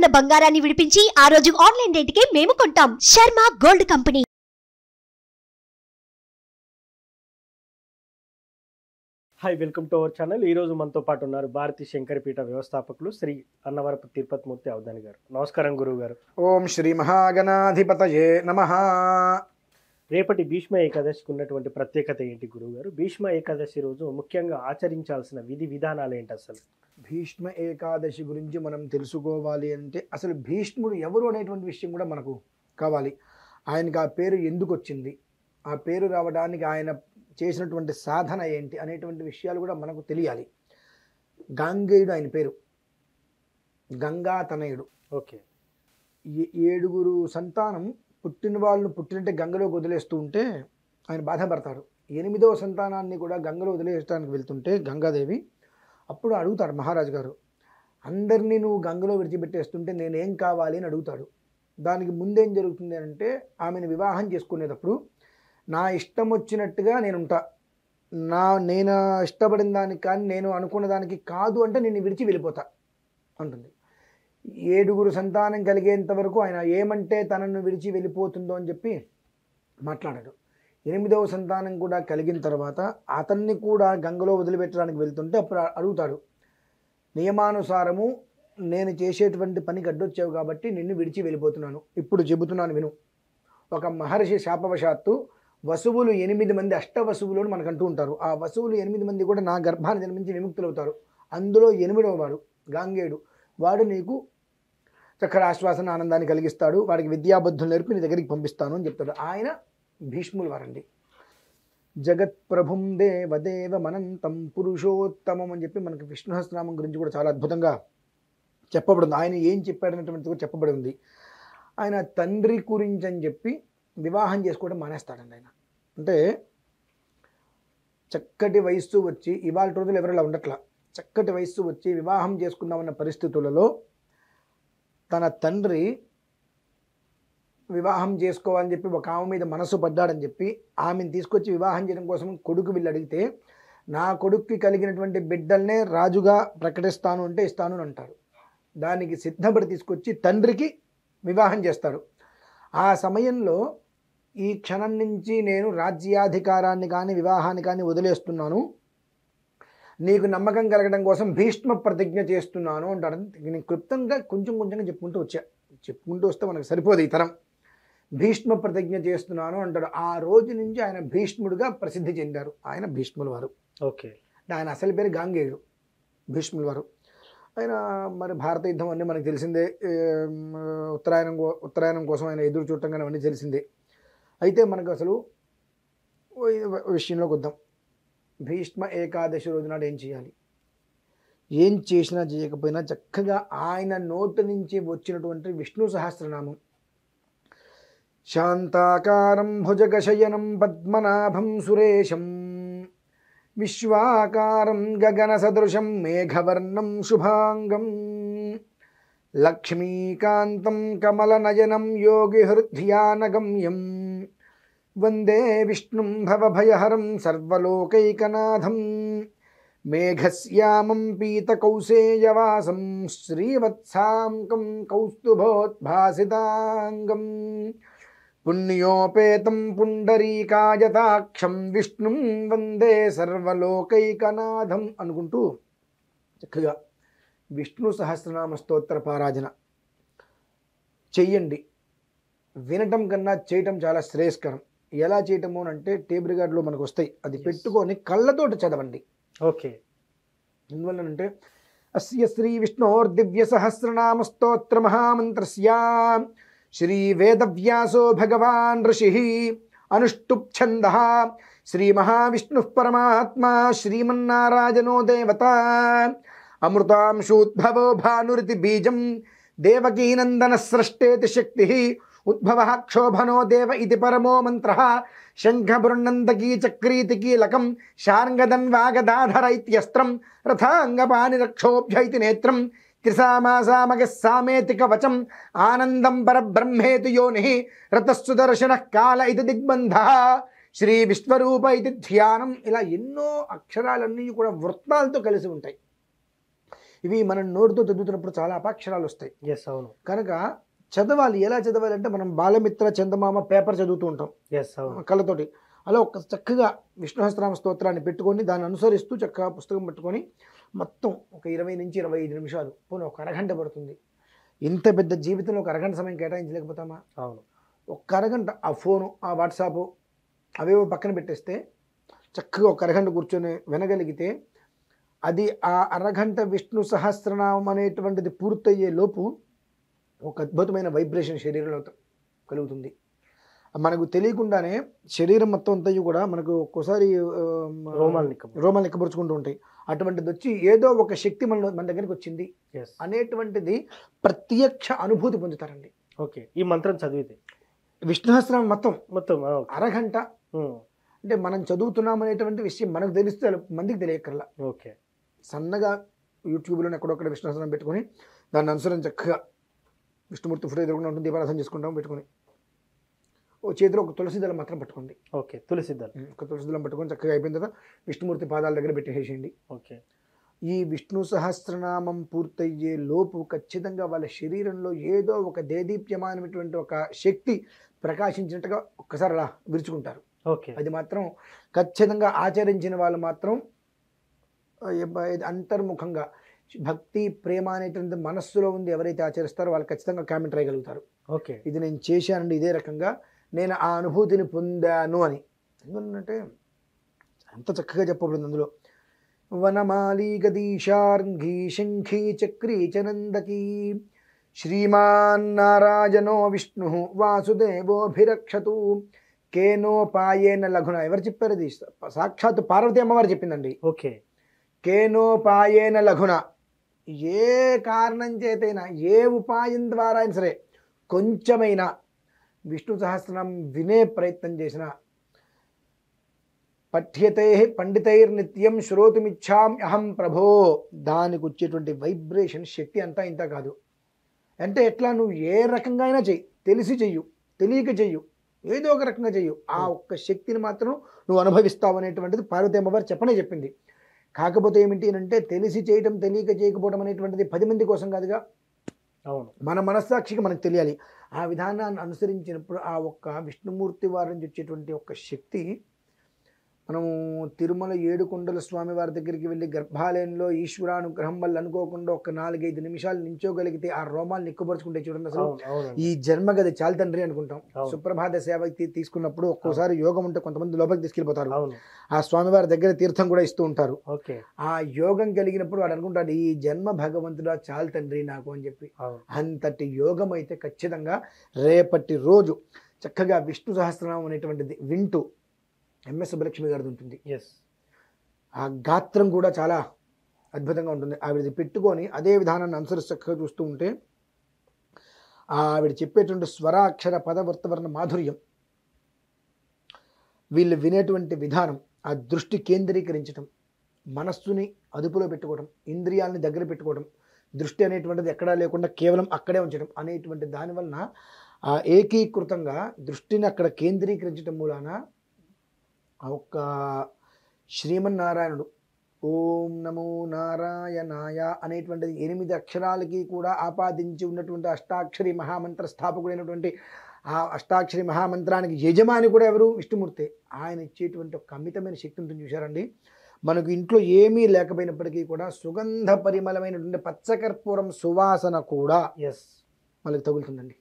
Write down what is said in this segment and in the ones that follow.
ఉన్న బంగారాన్ని విడిపించి ఆ రోజు ఆన్లైన్ రేటుకే మేము కొంటాం. Sharma gold company. Hi, welcome to our channel. ఈరోజు మనతో పాటు ఉన్నారు భారతీ శంకరపీఠ వ్యవస్థాపకులు శ్రీ అన్నవరపు తిరుపతిమూర్తి అవధాని గారు. నమస్కారం గురువు గారు. ఓం శ్రీ మహాగణాధిపతయే నమః. రేపటి భీష్మ ఏకాదశికి ఉన్నటువంటి ప్రత్యేకత ఏంటి గురువు గారు? భీష్మ ఏకాదశి రోజు ముఖ్యంగా ఆచరించాల్సిన విధి విధానాలు ఏంటి అసలు? భీష్మ ఏకాదశి గురించి మనం తెలుసుకోవాలి అంటే అసలు భీష్ముడు ఎవరు అనేటువంటి విషయం కూడా మనకు కావాలి. ఆయనకు ఆ పేరు ఎందుకు వచ్చింది, ఆ పేరు రావడానికి ఆయన చేసినటువంటి సాధన ఏంటి అనేటువంటి విషయాలు కూడా మనకు తెలియాలి. గాంగేయుడు ఆయన పేరు, గంగా తనయుడు. ఓకే. 7 సంతానం పుట్టిన వాళ్ళను పుట్టినట్టే గంగలోకి వదిలేస్తూ ఉంటే ఆయన బాధపడతారు. 8వ సంతానాన్ని కూడా గంగలో వదిలేయడానికి వెళ్తుంటే గంగాదేవి అప్పుడు అడుగుతాడు మహారాజు గారు, అందరినీ నువ్వు గంగలో విడిచిపెట్టేస్తుంటే నేనేం కావాలి అని అడుగుతాడు. దానికి ముందేం జరుగుతుంది అంటే ఆమెను వివాహం చేసుకునేటప్పుడు నా ఇష్టం వచ్చినట్టుగా నేను ఉంటా, నేను ఇష్టపడిన దానికి కానీ నేను అనుకున్న దానికి కాదు అంటే నేను విడిచి వెళ్ళిపోతా అంటుంది. 7 సంతానం కలిగేంత వరకు ఆయన ఏమంటే తనను విడిచి వెళ్ళిపోతుందో అని చెప్పి మాట్లాడాడు. 8వ సంతానం కూడా కలిగిన తర్వాత అతన్ని కూడా గంగలో వదిలిపెట్టడానికి వెళ్తుంటే అప్పుడు అడుగుతాడు, నియమానుసారము నేను చేసేటువంటి పనికి అడ్డొచ్చావు కాబట్టి నిన్ను విడిచి వెళ్ళిపోతున్నాను, ఇప్పుడు చెబుతున్నాను విను. ఒక మహర్షి శాపవశాత్తు వసువులు 8 మంది అష్టవసువులు అని మనకంటూ ఉంటారు. ఆ వసువులు 8 మంది కూడా నా గర్భాన్ని జన్మించి విముక్తులవుతారు. అందులో 8వ వాడు గాంగేయుడు. వాడు నీకు చక్కర ఆశ్వాసన ఆనందాన్ని కలిగిస్తాడు, వాడికి విద్యాబుద్ధులు నేర్పి నీ దగ్గరికి పంపిస్తాను అని చెప్తాడు. ఆయన భీష్ములు వారండి. జగత్ప్రభుం దేవదేవమనంతం పురుషోత్తమం అని చెప్పి మనకి విష్ణు సహస్రనామం గురించి కూడా చాలా అద్భుతంగా చెప్పబడింది. ఆయన ఏం చెప్పాడనేటువంటిది కూడా చెప్పబడి ఉంది. ఆయన తండ్రి గురించి అని చెప్పి వివాహం చేసుకోవడం మానేస్తాడండి. ఆయన అంటే చక్కటి వయస్సు వచ్చి, ఇవాళ రోజులు ఎవరిలా ఉండట్లా, చక్కటి వయస్సు వచ్చి వివాహం చేసుకుందామన్న పరిస్థితులలో తన తండ్రి వివాహం చేసుకోవాలని చెప్పి ఒక ఆమె మీద మనసు పడ్డాడని చెప్పి ఆమెను తీసుకొచ్చి వివాహం చేయడం కోసం కొడుకు వీళ్ళు అడిగితే, నా కొడుక్కి కలిగినటువంటి బిడ్డల్నే రాజుగా ప్రకటిస్తాను అంటే ఇస్తాను అని అంటారు. దానికి సిద్ధపడి తీసుకొచ్చి తండ్రికి వివాహం చేస్తాడు. ఆ సమయంలో ఈ క్షణం నుంచి నేను రాజ్యాధికారాన్ని కానీ వివాహాన్ని కానీ వదిలేస్తున్నాను, నీకు నమ్మకం కలగడం కోసం భీష్మ ప్రతిజ్ఞ చేస్తున్నాను అంటాడు. నేను క్లుప్తంగా కొంచెంగా చెప్పుకుంటూ వస్తే మనకు సరిపోదు ఈ తరం. భీష్మ ప్రతిజ్ఞ చేస్తున్నాను అంటాడు. ఆ రోజు నుంచి ఆయన భీష్ముడుగా ప్రసిద్ధి చెందారు. ఆయన భీష్ముల వారు. ఓకే. ఆయన అసలు పేరు గాంగేయుడు, భీష్ముల వారు. ఆయన మరి భారత యుద్ధం అన్నీ మనకు తెలిసిందే. ఉత్తరాయణం కోసం ఆయన ఎదురు చూడటం అవన్నీ తెలిసిందే. అయితే మనకు అసలు విషయంలోకి వద్దాం. భీష్మ ఏకాదశి రోజు నాడు ఏం చేయాలి, ఏం చేసినా చేయకపోయినా చక్కగా ఆయన నోటి నుంచి వచ్చినటువంటి విష్ణు సహస్రనామం, శాంతాకారం భుజగశయనం పద్మనాభం సురేశం విశ్వాకారం గగన సదృశం మేఘవర్ణం శుభాంగం లక్ష్మీకాంతం కమలనయనం యోగిహృద్ధ్యానగమ్యం వందే విష్ణుం భవభయహరం సర్వలోకైకనాథం మేఘశ్యామం పీతకౌసేయవాసం శ్రీవత్సాంకం కౌస్తుభోద్భాసితాంగం పుణ్యోపేతం పుండరీకాయతాక్షం విష్ణుం వందే సర్వలోకైకనాథం అనుకుంటూ చక్కగా విష్ణు సహస్రనామ స్తోత్ర పారాయణ చెయ్యండి. వినటం కన్నా చేయటం చాలా శ్రేయస్కరం. ఎలా చేయటము అంటే టేబుల్ రికార్డులో మనకు వస్తాయి, అది పెట్టుకొని కళ్ళతోటి చదవండి. ఓకే. ఎందువల్లనంటే అస్య శ్రీ విష్ణోర్దివ్య సహస్రనామ స్తోత్ర మహామంత్రస్య శ్రీ వేదవ్యాసో భగవాన్ ఋషి అనుష్టుప్ ఛందః శ్రీ మహావిష్ణు పరమాత్మా శ్రీమన్నారాయణో దేవత అమృతాంశూద్భవో భానురితి బీజం దేవకీనందన సృష్టేతి శక్తి ఉద్భవః క్షోభనో దేవ ఇది పరమో మంత్రః శంఖబృన్నందకీ చక్రీతి కీలకం శార్ంగదన్వాగదాధర ఇత్యస్త్రం రథాంగపానిరక్షోభ్య ఇతి నేత్రం త్రిసామాసామగ సామేతి కవచం ఆనందం పరబ్రహ్మేతి యోనిః రతస్సుదర్శనః కాల ఇది దిగ్బంధః శ్రీ విశ్వరూప ఇది ధ్యానం. ఇలా ఎన్నో అక్షరాలన్నీ కూడా వృత్తాలతో కలిసి ఉంటాయి. ఇవి మనం నోటితో చదువుతున్నప్పుడు చాలా అపాక్షరాలు వస్తాయి. ఎస్ అవును. కనుక చదవాలి. ఎలా చదవాలి అంటే మనం బాలమిత్ర చందమామ పేపర్ చదువుతూ ఉంటాం ఎస్ అవును. కళ్ళతోటి. అలా ఒక చక్కగా విష్ణు సహస్రనామ స్తోత్రాన్ని పెట్టుకొని దాన్ని అనుసరిస్తూ చక్కగా పుస్తకం పెట్టుకొని మొత్తం ఒక 20 నుంచి 25 నిమిషాలు పోనీ ఒక అరగంట పడుతుంది. ఇంత పెద్ద జీవితంలో ఒక అరగంట సమయం కేటాయించలేకపోతామా? అవును. ఒక అరగంట ఆ ఫోను, ఆ వాట్సాప్ అవేవో పక్కన పెట్టేస్తే చక్కగా ఒక అరగంట కూర్చొని వినగలిగితే అది ఆ అరగంట విష్ణు సహస్రనామం అనేటువంటిది పూర్తయ్యే లోపు ఒక అద్భుతమైన వైబ్రేషన్ శరీరంలో కలుగుతుంది. మనకు తెలియకుండానే శరీరం మొత్తం అంతా కూడా మనకు ఒక్కోసారి రోమాలు నిక్కబరుచుకుంటూ ఉంటాయి. అటువంటిది వచ్చి ఏదో ఒక శక్తి మన దగ్గరికి వచ్చింది అనేటువంటిది ప్రత్యక్ష అనుభూతి పొందుతారండి. ఓకే. ఈ మంత్రం చదివితే విష్ణు సహస్రనామం మొత్తం అరగంట అంటే మనం చదువుతున్నాం అనేటువంటి విషయం మనకు తెలిస్తే మందికి తెలియక్కర్లా. ఓకే. సన్నగా యూట్యూబ్లో ఎక్కడొక్కడ విష్ణు సహస్రనామం పెట్టుకొని దాన్ని అనుసరించి చక్కగా విష్ణుమూర్తి ఫోటో ఎదురుకుండా ఉంటుంది, దీపారాధన చేసుకుంటాం పెట్టుకొని ఓ చేతిలో ఒక తులసి దళం మాత్రం పట్టుకోండి. ఓకే. తులసి దళం, ఒక తులసి దళం పట్టుకొని చక్కగా అయిపోయిన తర్వాత విష్ణుమూర్తి పాదాల దగ్గర పెట్టేసేయండి. ఓకే. ఈ విష్ణు సహస్రనామం పూర్తయ్యే లోపు ఖచ్చితంగా వాళ్ళ శరీరంలో ఏదో ఒక దేదీప్యమానమైనటువంటి ఒక శక్తి ప్రకాశించినట్టుగా ఒక్కసారి అలా విరుచుకుంటారు. ఓకే. అది మాత్రం ఖచ్చితంగా ఆచరించిన వాళ్ళు మాత్రం అంతర్ముఖంగా భక్తి ప్రేమ అనేటువంటి మనస్సులో ఉంది ఎవరైతే ఆచరిస్తారో వాళ్ళు ఖచ్చితంగా కామెంట్ రాయగలుగుతారు. ఓకే. ఇది నేను చేశానండి, ఇదే రకంగా నేను ఆ అనుభూతిని పొందాను అని. ఎందుకంటే అంత చక్కగా చెప్పబడింది అందులో. వనమాలి గదీశార్ఘీ శంఖీ చక్రీ చనందకీ శ్రీమాన్నారాయణో విష్ణు వాసుదేవోభిరక్షతు కేనోపాయేన లఘున. ఎవరు చెప్పారు? అది సాక్షాత్తు పార్వతీ అమ్మవారు చెప్పిందండి. ఓకే. కేనోపాయేన లఘున, ఏ కారణం చేతైనా ఏ ఉపాయం ద్వారా అయినా సరే కొంచెమైనా విష్ణు సహస్రనామం వినే ప్రయత్నం చేసిన పఠ్యతే పండితైర్నిత్యం శ్రోతుమిచ్చాం అహం ప్రభో, దానికి వచ్చేటువంటి వైబ్రేషన్ శక్తి అంతా ఇంత కాదు. అంటే ఎట్లా, నువ్వు ఏ రకంగా అయినా చెయ్యి, తెలిసి చెయ్యు తెలియక చెయ్యు, ఏదో ఒక రకంగా చెయ్యు, ఆ ఒక్క శక్తిని మాత్రం నువ్వు అనుభవిస్తావు అనేటువంటిది పార్వతీ అమ్మవారు చెప్పింది. కాకపోతే ఏమిటి అంటే తెలిసి చేయటం తెలియక చేయకపోవడం అనేటువంటిది 10 మంది కోసం కాదుగా. అవును. మన మనస్సాక్షికి మనకు తెలియాలి. ఆ విధానాన్ని అనుసరించినప్పుడు ఆ ఒక్క విష్ణుమూర్తి వారి నుంచి వచ్చేటువంటి ఒక్క శక్తి, మనము తిరుమల ఏడుకొండల స్వామి వారి దగ్గరికి వెళ్ళి గర్భాలయంలో ఈశ్వరానుగ్రహం వల్ల అనుకోకుండా ఒక 4-5 నిమిషాలు నించోగలిగితే ఆ రోమాలు నిక్కబరుచుకుంటే చూడండి, అసలు ఈ జన్మగది చాలు తండ్రి అనుకుంటాం. సుప్రభాత సేవ తీసుకున్నప్పుడు ఒక్కోసారి యోగం ఉంటే కొంతమంది లోపలికి తీసుకెళ్ళిపోతారు. ఆ స్వామివారి దగ్గర తీర్థం కూడా ఇస్తూ ఉంటారు. ఆ యోగం కలిగినప్పుడు వాడు అనుకుంటాడు, ఈ జన్మ భగవంతుడా చాలు తండ్రి నాకు అని చెప్పి. అంతటి యోగం అయితే ఖచ్చితంగా రేపటి రోజు చక్కగా విష్ణు సహస్రనామం అనేటువంటిది వింటూ ఎంఎస్ సుబ్బలక్ష్మి గారిది ఉంటుంది. ఆ గాత్రం కూడా చాలా అద్భుతంగా ఉంటుంది. ఆవిడది పెట్టుకొని అదే విధానాన్ని అనుసరిస్తూ చక్కగా చూస్తూ ఉంటే ఆవిడ చెప్పేటువంటి స్వరాక్షర పదవర్తవర్ణ మాధుర్యం, వీళ్ళు వినేటువంటి విధానం, ఆ దృష్టి కేంద్రీకరించడం, మనస్సుని అదుపులో పెట్టుకోవడం, ఇంద్రియాలని దగ్గర పెట్టుకోవడం, దృష్టి అనేటువంటిది ఎక్కడా లేకుండా కేవలం అక్కడే ఉంచడం అనేటువంటి దానివలన ఆ ఏకీకృతంగా దృష్టిని అక్కడ కేంద్రీకరించడం మూలాన ఆ ఒక్క శ్రీమన్నారాయణుడు ఓం నమో నారాయణాయ అనేటువంటిది 8 అక్షరాలకి కూడా ఆపాదించి ఉన్నటువంటి అష్టాక్షరి మహామంత్ర స్థాపకుడైనటువంటి ఆ అష్టాక్షరి మహామంత్రానికి యజమాని కూడా ఎవరు? విష్ణుమూర్తి. ఆయన ఇచ్చేటువంటి ఒక అమితమైన శక్తి ఉంటుంది చూశారండి. మనకు ఇంట్లో ఏమీ లేకపోయినప్పటికీ కూడా సుగంధ పరిమళమైనటువంటి పచ్చకర్పూరం సువాసన కూడా మనకు తగులుతుందండి.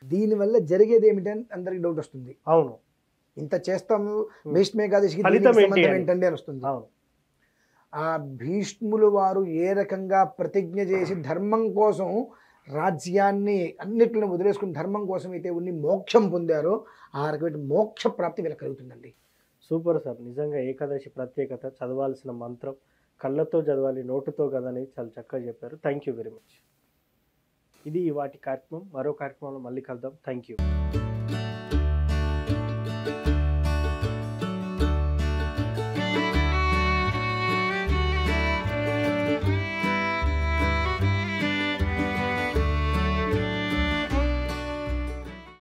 దీనివల్ల జరిగేది ఏమిటని అందరికి డౌట్ వస్తుంది. అవును, ఇంత చేస్తాము, భీష్మేకాదశికి ఏంటండి అని వస్తుంది. ఆ భీష్ములు వారు ఏ రకంగా ప్రతిజ్ఞ చేసి ధర్మం కోసం రాజ్యాన్ని అన్నిటిని వదిలేసుకుని ధర్మం కోసం అయితే ఉన్ని మోక్షం పొందారో ఆ రకమైన మోక్ష ప్రాప్తి వీళ్ళకి కలుగుతుందండి. Super sir. నిజంగా ఏకాదశి ప్రత్యేకత, చదవాల్సిన మంత్రం కళ్ళతో చదవాలి, నోటుతో కదని చాలా చక్కగా చెప్పారు. Thank you very much. ఇది వాటి కార్యక్రమం. మరో కార్యక్రమంలో మళ్ళీ కలుద్దాం. Thank you.